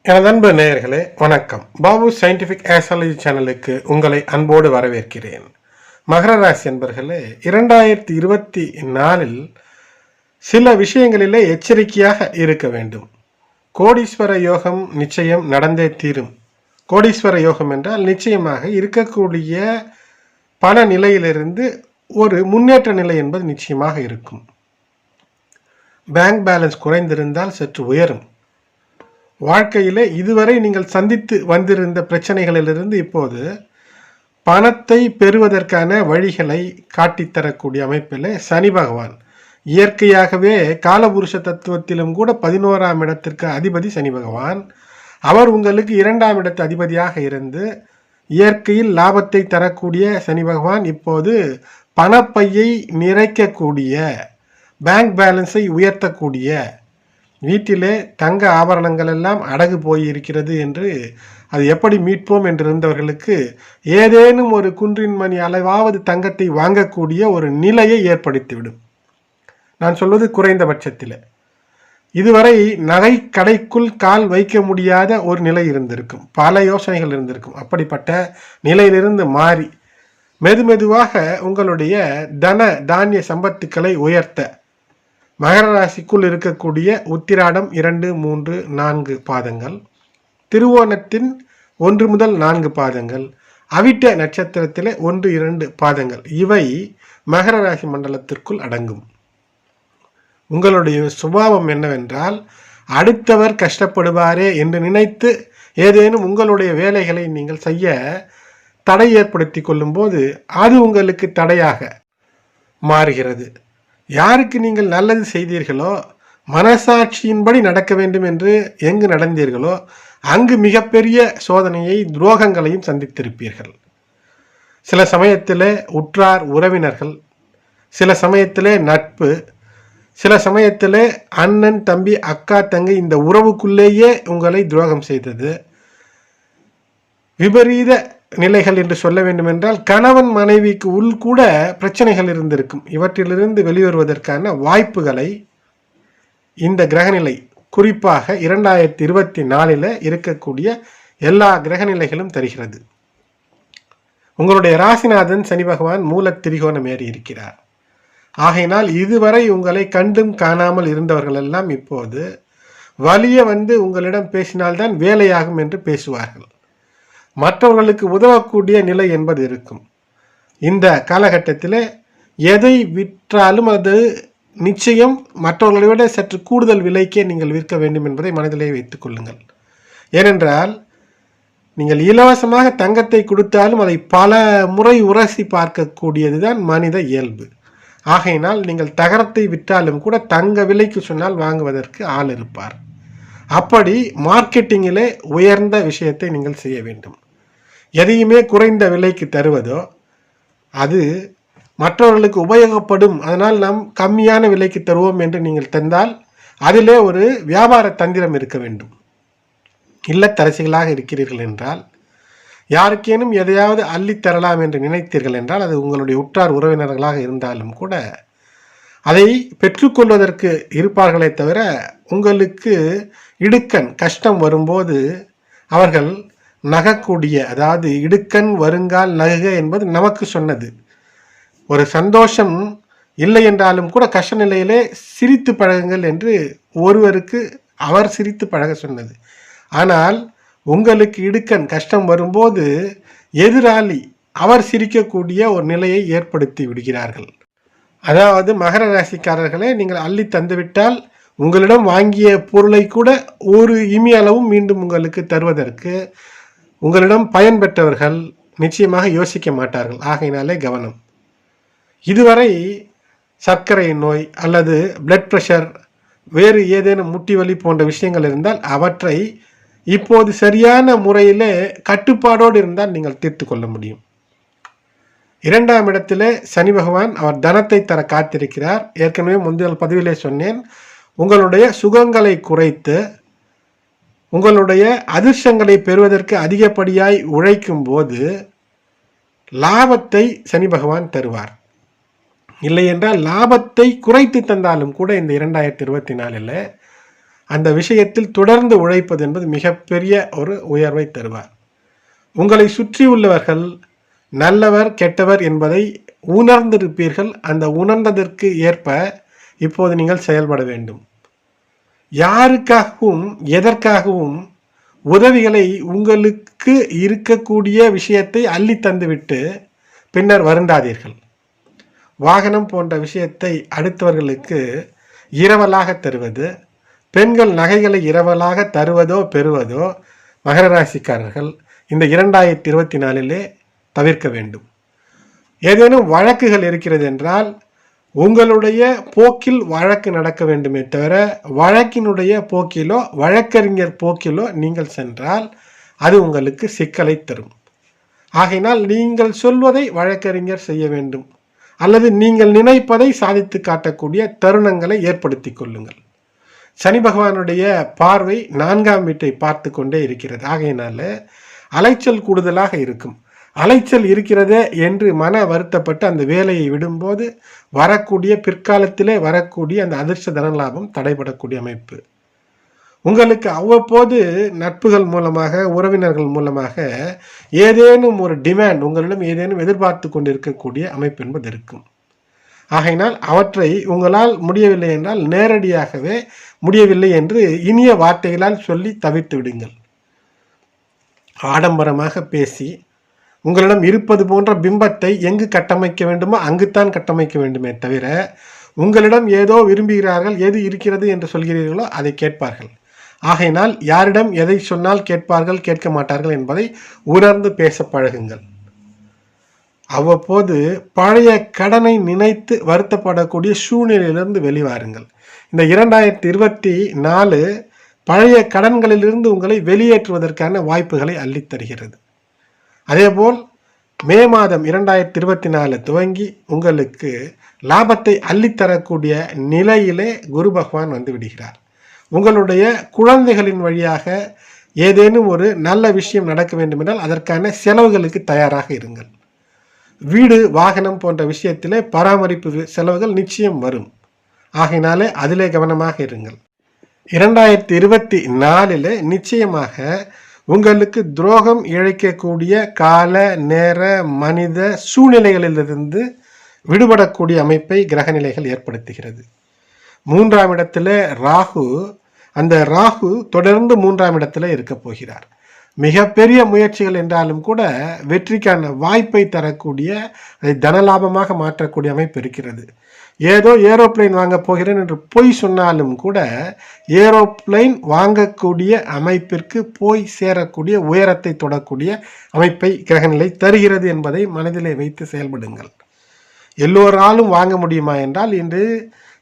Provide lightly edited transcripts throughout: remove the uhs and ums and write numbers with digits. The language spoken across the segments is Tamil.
எனது அன்பு நேயர்களே வணக்கம். பாபு சயின்டிஃபிக் ஆஸ்ட்ராலஜி சேனலுக்கு உங்களை அன்போடு வரவேற்கிறேன். மகர ராசி என்பர்களே, 2024 சில விஷயங்களிலே எச்சரிக்கையாக இருக்க வேண்டும். கோடீஸ்வர யோகம் நிச்சயம் நடந்தே தீரும். கோடீஸ்வர யோகம் என்றால் நிச்சயமாக இருக்கக்கூடிய பண நிலையிலிருந்து ஒரு முன்னேற்ற நிலை என்பது நிச்சயமாக இருக்கும். பேங்க் பேலன்ஸ் குறைந்திருந்தால் சற்று உயரும். வாழ்க்கையிலே இதுவரை நீங்கள் சந்தித்து வந்திருந்த பிரச்சனைகளிலிருந்து இப்போது பணத்தை பெறுவதற்கான வழிகளை காட்டித்தரக்கூடிய அமைப்பில் சனி பகவான், இயற்கையாகவே காலபுருஷ தத்துவத்திலும் கூட 11ஆம் இடத்திற்கு அதிபதி சனி பகவான், அவர் உங்களுக்கு 2ஆம் இடத்து அதிபதியாக இருந்து இயற்கையில் லாபத்தை தரக்கூடிய சனி பகவான் இப்போது பணப்பையை நிறைக்கக்கூடிய, பேங்க் பேலன்ஸை உயர்த்தக்கூடிய, வீட்டிலே தங்க ஆபரணங்கள் எல்லாம் அடகு போயிருக்கிறது என்று அது எப்படி மீட்போம் என்று இருந்தவர்களுக்கு ஏதேனும் ஒரு குன்றின் மணி அளவாவது தங்கத்தை வாங்கக்கூடிய ஒரு நிலையை ஏற்படுத்திவிடும். நான் சொல்வது குறைந்தபட்சத்தில். இதுவரை நகை கடைக்குள் கால் வைக்க முடியாத ஒரு நிலை இருந்திருக்கும், பல யோசனைகள் இருந்திருக்கும். அப்படிப்பட்ட நிலையிலிருந்து மாறி மெதுமெதுவாக உங்களுடைய தன தானிய சம்பத்துக்களை உயர்த்த மகர ராசிக்குள் இருக்கக்கூடிய உத்திராடம் 2, 3, 4 பாதங்கள், திருவோணத்தின் 1 முதல் 4 பாதங்கள், அவிட்ட நட்சத்திரத்திலே 1, 2 பாதங்கள், இவை மகர ராசி மண்டலத்திற்குள் அடங்கும். உங்களுடைய சுபாவம் என்னவென்றால், அடுத்தவர் கஷ்டப்படுவாரே என்று நினைத்து ஏதேனும் உங்களுடைய வேலைகளை நீங்கள் செய்ய தடை ஏற்படுத்தி கொள்ளும்போது அது உங்களுக்கு தடையாக மாறுகிறது. யாருக்கு நீங்கள் நல்லது செய்தீர்களோ, மனசாட்சியின்படி நடக்க வேண்டும் என்று எங்கு நடந்தீர்களோ அங்கு மிகப்பெரிய சோதனையை, துரோகங்களையும் சந்தித்திருப்பீர்கள். சில சமயத்தில் உற்றார் உறவினர்கள், சில சமயத்தில் நட்பு, சில சமயத்தில் அண்ணன் தம்பி அக்கா தங்கை, இந்த உறவுக்குள்ளேயே உங்களை துரோகம் செய்தது. விபரீத நிலைகள் என்று சொல்ல வேண்டுமென்றால் கணவன் மனைவிக்கு உள் கூட பிரச்சனைகள் இருந்திருக்கும். இவற்றிலிருந்து வெளிவருவதற்கான வாய்ப்புகளை இந்த கிரகநிலை, குறிப்பாக 2024 இருக்கக்கூடிய எல்லா கிரகநிலைகளும் தருகிறது. உங்களுடைய ராசிநாதன் சனி பகவான் மூல திரிகோணம் ஏறி இருக்கிறார். ஆகையினால் இதுவரை உங்களை கண்டும் காணாமல் இருந்தவர்கள் எல்லாம் இப்போது வலிய வந்து உங்களிடம் பேசினால்தான் வேலையாகும் என்று பேசுவார்கள். மற்றவர்களுக்கு உதவக்கூடிய நிலை என்பது இருக்கும். இந்த காலகட்டத்தில் எதை விற்றாலும் அது நிச்சயம் மற்றவர்களை விட சற்று கூடுதல் விலைக்கே நீங்கள் விற்க வேண்டும் என்பதை மனதிலே வைத்துக் கொள்ளுங்கள். ஏனென்றால் நீங்கள் இலவசமாக தங்கத்தை கொடுத்தாலும் அதை பல முறை உரசி பார்க்கக்கூடியதுதான் மனித இயல்பு. ஆகையினால் நீங்கள் தகரத்தை விற்றாலும் கூட தங்க விலைக்கு சொன்னால் வாங்குவதற்கு ஆள் இருப்பார். அப்படி மார்க்கெட்டிங்கிலே உயர்ந்த விஷயத்தை நீங்கள் செய்ய வேண்டும். எதையுமே குறைந்த விலைக்கு தருவதோ அது மற்றவர்களுக்கு உபயோகப்படும், அதனால் நாம் கம்மியான விலைக்கு தருவோம் என்று நீங்கள் தந்தால் அதிலே ஒரு வியாபார தந்திரம் இருக்க வேண்டும். இல்லத்தரசிகளாக இருக்கிறீர்கள் என்றால், யாருக்கேனும் எதையாவது அள்ளித்தரலாம் என்று நினைத்தீர்கள் என்றால், அது உங்களுடைய உற்றார் உறவினர்களாக இருந்தாலும் கூட அதை பெற்றுக்கொள்வதற்கு இருப்பார்களே தவிர, உங்களுக்கு இடுக்கண் கஷ்டம் வரும்போது அவர்கள் நகக்கூடிய, அதாவது இடுக்கண் வருங்கால் நகுக என்பது நமக்கு சொன்னது. ஒரு சந்தோஷம் இல்லை என்றாலும் கூட கஷ்ட நிலையிலே சிரித்து பழகுங்கள் என்று ஒருவருக்கு அவர் சிரித்து பழக சொன்னது. ஆனால் உங்களுக்கு இடுக்கண் கஷ்டம் வரும்போது எதிராளி அவர் சிரிக்கக்கூடிய ஒரு நிலையை ஏற்படுத்தி விடுகிறார்கள். அதாவது மகர ராசிக்காரர்களே, நீங்கள் அள்ளி தந்துவிட்டால் உங்களிடம் வாங்கிய பொருளை கூட ஒரு இமி அளவும் மீண்டும் உங்களுக்கு தருவதற்கு உங்களிடம் பயன் பெற்றவர்கள் நிச்சயமாக யோசிக்க மாட்டார்கள். ஆகையினாலே கவனம். இதுவரை சர்க்கரை நோய் அல்லது பிளட் ப்ரெஷர், வேறு ஏதேனும் முட்டி வலி போன்ற விஷயங்கள் இருந்தால் அவற்றை இப்போது சரியான முறையில் கட்டுப்பாடோடு இருந்தால் நீங்கள் தீர்த்து கொள்ள முடியும். 2ஆம் இடத்திலே சனி பகவான், அவர் தனத்தை தர காத்திருக்கிறார். ஏற்கனவே முந்தைய பதிவிலே சொன்னேன், உங்களுடைய சுகங்களை குறைத்து உங்களுடைய அதிர்ஷ்டங்களை பெறுவதற்கு அதிகப்படியாய் உழைக்கும் போது லாபத்தை சனி பகவான் தருவார். இல்லை என்றால் லாபத்தை குறைத்து தந்தாலும் கூட இந்த 2024 அந்த விஷயத்தில் தொடர்ந்து உழைப்பது என்பது மிகப்பெரிய ஒரு உயர்வை தருவார். உங்களை சுற்றி உள்ளவர்கள் நல்லவர் கெட்டவர் என்பதை உணர்ந்திருப்பீர்கள். அந்த உணர்ந்ததற்கு ஏற்ப இப்போது நீங்கள் செயல்பட வேண்டும். யாருக்காகவும் எதற்காகவும் உதவிகளை உங்களுக்கு இருக்கக்கூடிய விஷயத்தை அள்ளி தந்துவிட்டு பின்னர் வருந்தாதீர்கள். வாகனம் போன்ற விஷயத்தை அடுத்தவர்களுக்கு இரவலாக தருவது, பெண்கள் நகைகளை இரவலாக தருவதோ பெறுவதோ மகர ராசிக்காரர்கள் இந்த 2024 தவிர்க்க வேண்டும். ஏதேனும் வழக்குகள் இருக்கிறது என்றால் உங்களுடைய போக்கில் வழக்கு நடக்க வேண்டுமே தவிர வழக்கினுடைய போக்கிலோ வழக்கறிஞர் போக்கிலோ நீங்கள் சென்றால் அது உங்களுக்கு சிக்கலை தரும். ஆகையினால் நீங்கள் சொல்வதை வழக்கறிஞர் செய்ய வேண்டும், அல்லது நீங்கள் நினைப்பதை சாதித்து காட்டக்கூடிய தருணங்களை ஏற்படுத்தி கொள்ளுங்கள். சனி பகவானுடைய பார்வை 4ஆம் வீட்டை பார்த்து கொண்டே இருக்கிறது. ஆகையினால அலைச்சல் கூடுதலாக இருக்கும். அலைச்சல் இருக்கிறதே என்று மன வருத்தப்பட்டு அந்த வேலையை விடும்போது வரக்கூடிய பிற்காலத்திலே வரக்கூடிய அந்த அதிர்ஷ்ட தனலாபம் தடைபடக்கூடிய அமைப்பு. உங்களுக்கு அவ்வப்போது நட்புகள் மூலமாக உறவினர்கள் மூலமாக ஏதேனும் ஒரு டிமாண்ட் உங்களிடம் ஏதேனும் எதிர்பார்த்து கொண்டிருக்கக்கூடிய அமைப்பு என்பது இருக்கும். ஆகையினால் அவற்றை உங்களால் முடியவில்லை என்றால் நேரடியாகவே முடியவில்லை என்று இனிய வார்த்தைகளால் சொல்லி தவிர்த்து விடுங்கள். ஆடம்பரமாக பேசி உங்களிடம் இருப்பது போன்ற பிம்பத்தை எங்கு கட்டமைக்க வேண்டுமோ அங்குத்தான் கட்டமைக்க வேண்டுமே தவிர உங்களிடம் ஏதோ விரும்புகிறார்கள், எது இருக்கிறது என்று சொல்கிறீர்களோ அதை கேட்பார்கள். ஆகையினால் யாரிடம் எதை சொன்னால் கேட்பார்கள் கேட்க மாட்டார்கள் என்பதை உணர்ந்து பேச பழகுங்கள். அவ்வப்போது பழைய கடனை நினைத்து வருத்தப்படக்கூடிய சூழ்நிலையிலிருந்து வெளிவாருங்கள். இந்த 2024 பழைய கடன்களிலிருந்து உங்களை வெளியேற்றுவதற்கான வாய்ப்புகளை அள்ளித்தருகிறது. அதேபோல் மே மாதம் 2024 துவங்கி உங்களுக்கு லாபத்தை அள்ளித்தரக்கூடிய நிலையிலே குரு பகவான் வந்து விடுகிறார். உங்களுடைய குழந்தைகளின் வழியாக ஏதேனும் ஒரு நல்ல விஷயம் நடக்க வேண்டும் என்றால் அதற்கான செலவுகளுக்கு தயாராக இருங்கள். வீடு வாகனம் போன்ற விஷயத்திலே பராமரிப்பு செலவுகள் நிச்சயம் வரும். ஆகையினாலே அதிலே கவனமாக இருங்கள். 2024 நிச்சயமாக உங்களுக்கு துரோகம் இழைக்கக்கூடிய கால நேர மனித சூழ்நிலைகளிலிருந்து விடுபடக்கூடிய அமைப்பை கிரகநிலைகள் ஏற்படுத்துகிறது. 3ஆம் இடத்துல ராகு, அந்த ராகு தொடர்ந்து 3ஆம் இடத்துல இருக்க போகிறார். மிகப்பெரிய முயற்சிகள் என்றாலும் கூட வெற்றிக்கான வாய்ப்பை தரக்கூடிய அதை தனலாபமாக மாற்றக்கூடிய அமைப்பு இருக்கிறது. ஏதோ ஏரோப்ளைன் வாங்க போகிறேன் என்று பொய் சொன்னாலும் கூட ஏரோப்ளைன் வாங்கக்கூடிய அமைப்பிற்கு போய் சேரக்கூடிய உயரத்தை தொடக்கூடிய அமைப்பை கிரகநிலை தருகிறது என்பதை மனதிலே வைத்து செயல்படுங்கள். எல்லோராலும் வாங்க முடியுமா என்றால் இன்று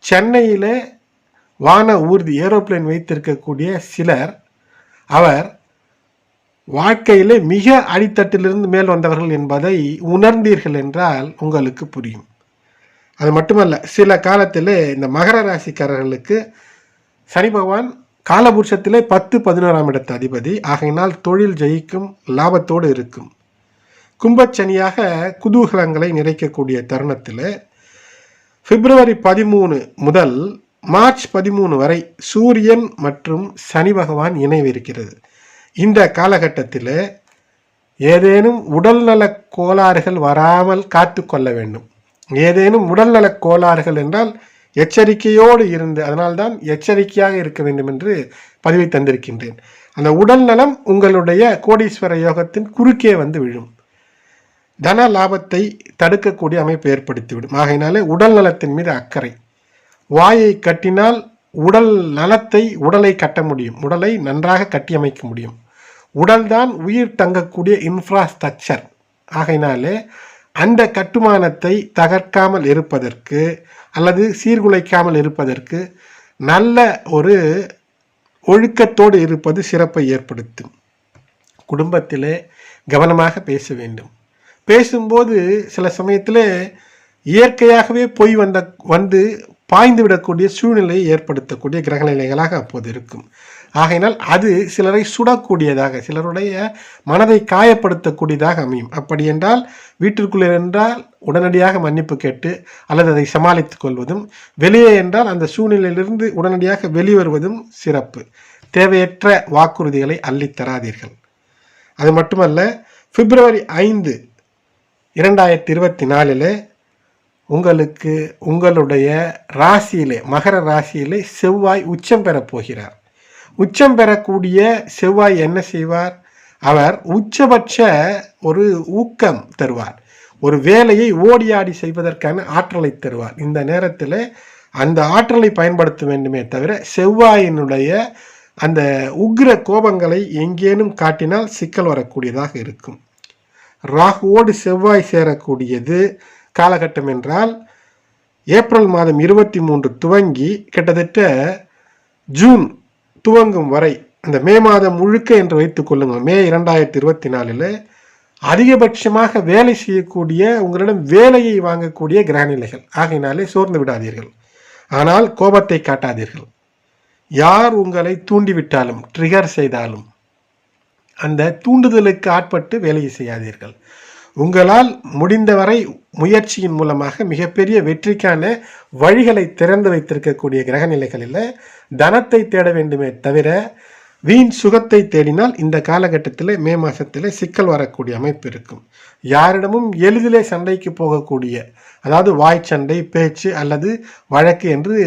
சென்னையிலே வான ஊர்தி ஏரோப்ளைன் வைத்திருக்கக்கூடிய சிலர் அவர் வாழ்க்கையிலே மிக அடித்தட்டிலிருந்து மேல் வந்தவர்கள் என்பதை உணர்ந்தீர்கள் என்றால் உங்களுக்கு புரியும். அது மட்டுமல்ல, சில காலத்திலே இந்த மகர ராசிக்காரர்களுக்கு சனி பகவான் காலபுருஷத்திலே 10-11ஆம் இடத்து அதிபதி. ஆகையினால் தொழில் ஜெயிக்கும், லாபத்தோடு இருக்கும். கும்பச்சனியாக குதூகலங்களை நிறைக்கக்கூடிய தருணத்தில் பிப்ரவரி 13 முதல் மார்ச் 13 வரை சூரியன் மற்றும் சனி பகவான் இணைவிருக்கிறது. இந்த காலகட்டத்தில் ஏதேனும் உடல்நல கோளாறுகள் வராமல் காத்து கொள்ள வேண்டும். ஏதேனும் உடல்நல கோளாறுகள் என்றால் எச்சரிக்கையோடு இருந்து, அதனால்தான் எச்சரிக்கையாக இருக்க வேண்டும் என்று பதிவை தந்திருக்கின்றேன். அந்த உடல் நலம் உங்களுடைய கோடீஸ்வர யோகத்தின் குறுக்கே வந்து விழும். தன லாபத்தை தடுக்கக்கூடிய அமைப்பு ஏற்படுத்திவிடும். ஆகையினாலே உடல் நலத்தின் மீது அக்கறை. வாயை கட்டினால் உடல் நலத்தை உடலை கட்ட முடியும், உடலை நன்றாக கட்டியமைக்க முடியும். உடல்தான் உயிர் தங்கக்கூடிய இன்ஃப்ராஸ்ட்ரக்சர். ஆகையினாலே அந்த கட்டுமானத்தை தகர்க்காமல் இருப்பதற்கு அல்லது சீர்குலைக்காமல் இருப்பதற்கு நல்ல ஒரு ஒழுக்கத்தோடு இருப்பது சிறப்பை ஏற்படுத்தும். குடும்பத்திலே கவனமாக பேச வேண்டும். பேசும்போது சில சமயத்தில் இயற்கையாகவே பொய் வந்து பாய்ந்து விடக்கூடிய சூழ்நிலையை ஏற்படுத்தக்கூடிய கிரகநிலைகளாக அப்போது இருக்கும். ஆகையினால் அது சிலரை சுடக்கூடியதாக, சிலருடைய மனதை காயப்படுத்தக்கூடியதாக அமையும். அப்படி என்றால் வீட்டிற்குள்ளே என்றால் உடனடியாக மன்னிப்பு கேட்டு அல்லது அதை சமாளித்துக் கொள்வதும், வெளியே என்றால் அந்த சூழ்நிலையிலிருந்து உடனடியாக வெளிவருவதும் சிறப்பு. தேவையற்ற வாக்குறுதிகளை அள்ளித்தராதீர்கள். அது மட்டுமல்ல, பிப்ரவரி 5, 2024 உங்களுக்கு உங்களுடைய ராசியிலே, மகர ராசியிலே செவ்வாய் உச்சம் பெறப் போகிறார். உச்சம் பெறக்கூடிய செவ்வாய் என்ன செய்வார்? அவர் உச்சபட்ச ஒரு ஊக்கம் தருவார். ஒரு வேலையை ஓடியாடி செய்வதற்கான ஆற்றலை தருவார். இந்த நேரத்தில் அந்த ஆற்றலை பயன்படுத்த வேண்டுமே தவிர செவ்வாயினுடைய அந்த உக்ர கோபங்களை எங்கேனும் காட்டினால் சிக்கல் வரக்கூடியதாக இருக்கும். ராகுவோடு செவ்வாய் சேரக்கூடியது காலகட்டம் என்றால் ஏப்ரல் மாதம் 23 துவங்கி கிட்டத்தட்ட ஜூன் துவங்கும் வரை, அந்த மே மாதம் முழுக்க என்று வைத்துக் கொள்ளுங்கள். மே 2024 அதிகபட்சமாக வேலை செய்யக்கூடிய, உங்களிடம் வேலையை வாங்கக்கூடிய கிரகநிலைகள். ஆகையினாலே சோர்ந்து விடாதீர்கள். ஆனால் கோபத்தை காட்டாதீர்கள். யார் உங்களை தூண்டிவிட்டாலும், ட்ரிகர் செய்தாலும் அந்த தூண்டுதலுக்கு ஆட்பட்டு வேலையை செய்யாதீர்கள். உங்களால் முடிந்தவரை முயற்சியின் மூலமாக மிகப்பெரிய வெற்றிக்கான வழிகளை திறந்து வைத்திருக்கக்கூடிய கிரகநிலைகளில் தனத்தை தேட வேண்டுமே தவிர வீண் சுகத்தை தேடினால் இந்த காலகட்டத்தில் மே மாதத்தில் சிக்கல் வரக்கூடிய அமைப்பு இருக்கும். யாரிடமும் எளிதிலே சண்டைக்கு போகக்கூடிய, அதாவது வாய் சண்டை, பேச்சு அல்லது வழக்கு என்று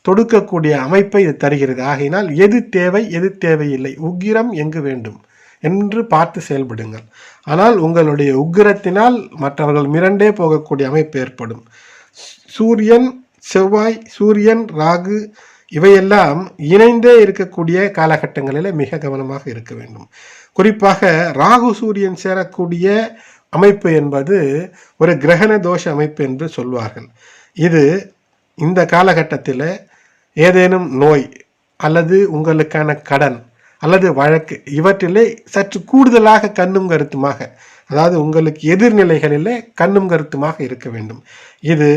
தொடுக்கக்கூடிய அமைப்பை இது தருகிறது. ஆகையினால் எது தேவை, எது தேவையில்லை, உக்கிரம் எங்கு வேண்டும் என்று பார்த்து செயல்படுங்கள். ஆனால் உங்களுடைய உக்கிரத்தினால் மற்றவர்கள் மிரண்டே போகக்கூடிய அமைப்பு ஏற்படும். சூரியன் செவ்வாய், சூரியன் ராகு இவையெல்லாம் இணைந்தே இருக்கக்கூடிய காலகட்டங்களில் மிக கவனமாக இருக்க வேண்டும். குறிப்பாக ராகு சூரியன் சேரக்கூடிய அமைப்பு என்பது ஒரு கிரகண தோஷ அமைப்பு என்று சொல்வார்கள். இது இந்த காலகட்டத்தில் ஏதேனும் நோய் அல்லது உங்களுக்கான கடன் அல்லது வழக்கு இவற்றிலே சற்று கூடுதலாக கண்ணும் கருத்துமாக, அதாவது உங்களுக்கு எதிர்நிலைகளிலே கண்ணும் கருத்துமாக இருக்க வேண்டும். இது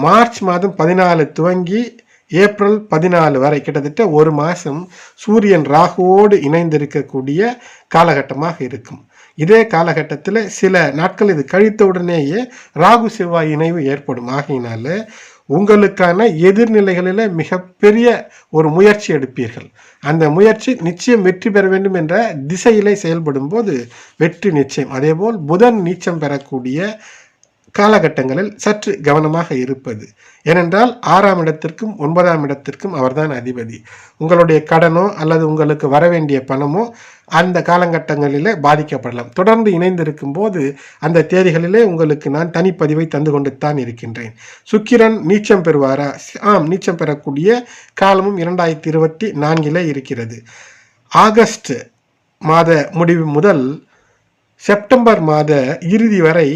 மார்ச் மாதம் 14 துவங்கி ஏப்ரல் 14 வரை கிட்டத்தட்ட ஒரு மாதம் சூரியன் ராகுவோடு இணைந்திருக்கக்கூடிய காலகட்டமாக இருக்கும். இதே காலகட்டத்தில் சில நாட்கள் இது கழித்தவுடனேயே ராகு செவ்வாய் இணைவு ஏற்படும். ஆகையினால உங்களுக்கான எதிர்நிலைகளில் மிகப்பெரிய ஒரு முயற்சி எடுப்பீர்கள். அந்த முயற்சி நிச்சயம் வெற்றி பெற வேண்டும் என்ற திசையிலே செயல்படும் போது வெற்றி நிச்சயம். அதேபோல் புதன் நீச்சம் பெறக்கூடிய காலகட்டங்களில் சற்று கவனமாக இருப்பது. ஏனென்றால் 6ஆம் இடத்திற்கும் 9ஆம் இடத்திற்கும் அவர்தான் அதிபதி. உங்களுடைய கடனோ அல்லது உங்களுக்கு வரவேண்டிய பணமோ அந்த காலகட்டங்களிலே பாதிக்கப்படலாம். தொடர்ந்து இணைந்திருக்கும் போது அந்த தேதிகளிலே உங்களுக்கு நான் தனிப்பதிவை தந்து கொண்டு தான் இருக்கின்றேன். சுக்கிரன் நீச்சம் பெறுவாரா? ஆம், நீச்சம் பெறக்கூடிய காலமும் 2024 இருக்கிறது. ஆகஸ்ட் மாத முடிவு முதல் செப்டம்பர் மாத இறுதி வரை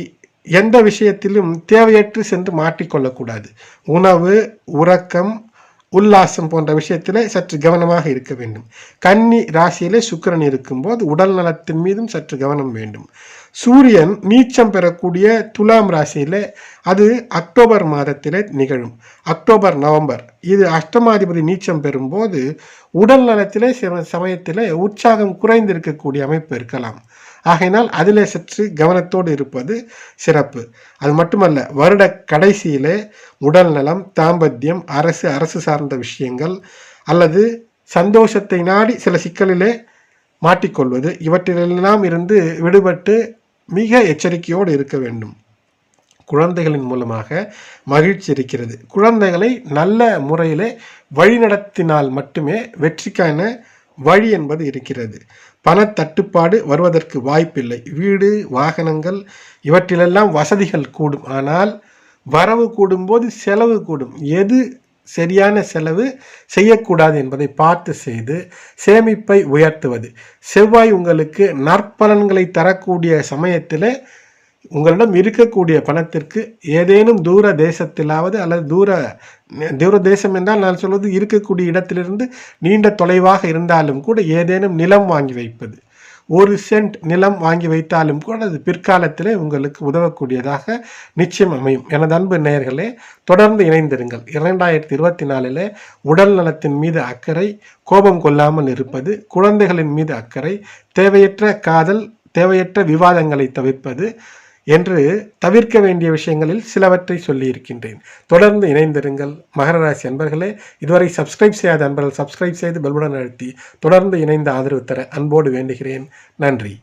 எந்த விஷயத்திலும் தேவையற்று சென்று மாட்டிக்கொள்ளக்கூடாது. உணவு, உறக்கம், உல்லாசம் போன்ற விஷயத்தில் சற்று கவனமாக இருக்க வேண்டும். கன்னி ராசியிலே சுக்கிரன் இருக்கும்போது உடல் நலத்தின் மீதும் சற்று கவனம் வேண்டும். சூரியன் நீச்சம் பெறக்கூடிய துலாம் ராசியிலே அது அக்டோபர் மாதத்திலே நிகழும். அக்டோபர், நவம்பர் இது அஷ்டமாதிபதி நீச்சம் பெறும்போது உடல் நலத்திலே சில சமயத்திலே உற்சாகம் குறைந்திருக்கக்கூடிய அமைப்பு இருக்கலாம். ஆகையினால் அதிலே சற்று கவனத்தோடு இருப்பது சிறப்பு. அது மட்டுமல்ல, வருட கடைசியிலே உடல் நலம், தாம்பத்தியம், அரசு சார்ந்த விஷயங்கள் அல்லது சந்தோஷத்தை நாடி சில சிக்கலிலே மாட்டிக்கொள்வது, இவற்றிலெல்லாம் இருந்து விடுபட்டு மிக எச்சரிக்கையோடு இருக்க வேண்டும். குழந்தைகளின் மூலமாக மகிழ்ச்சி இருக்கிறது. குழந்தைகளை நல்ல முறையிலே வழிநடத்தினால் மட்டுமே வெற்றிக்கான வழி என்பது இருக்கிறது. பணத்தட்டுப்பாடு வருவதற்கு வாய்ப்பில்லை. வீடு, வாகனங்கள் இவற்றிலெல்லாம் வசதிகள் கூடும். ஆனால் வரவு கூடும்போது செலவு கூடும். எது சரியான செலவு செய்யக்கூடாது என்பதை பார்த்து செய்து சேமிப்பை உயர்த்துவது. செவ்வாய் உங்களுக்கு நற்பலன்களை தரக்கூடிய சமயத்தில் உங்களிடம் இருக்கக்கூடிய பணத்திற்கு ஏதேனும் தூர தேசத்திலாவது அல்லது தூர தேசம் என்றால் நான் சொல்வது இருக்கக்கூடிய இடத்திலிருந்து நீண்ட தொலைவாக இருந்தாலும் கூட ஏதேனும் நிலம் வாங்கி வைப்பது. 1 சென்ட் நிலம் வாங்கி வைத்தாலும் கூட அது பிற்காலத்திலே உங்களுக்கு உதவக்கூடியதாக நிச்சயம் அமையும். எனது அன்பு நேயர்களே, தொடர்ந்து இணைந்திருங்கள். 2024 உடல் நலத்தின் மீது அக்கறை, கோபம் கொள்ளாமல் இருப்பது, குழந்தைகளின் மீது அக்கறை, தேவையற்ற காதல், தேவையற்ற விவாதங்களை தவிர்ப்பது என்று தவிர்க்க வேண்டிய விஷயங்களில் சிலவற்றை சொல்லியிருக்கின்றேன். தொடர்ந்து இணைந்திருங்கள். மகர ராசி அன்பர்களே, இதுவரை சப்ஸ்கிரைப் செய்யாத அன்பர்கள் சப்ஸ்கிரைப் செய்து பெல் பட்டன் அழுத்தி தொடர்ந்து இணைந்து ஆதரவு தர அன்போடு வேண்டுகிறேன். நன்றி.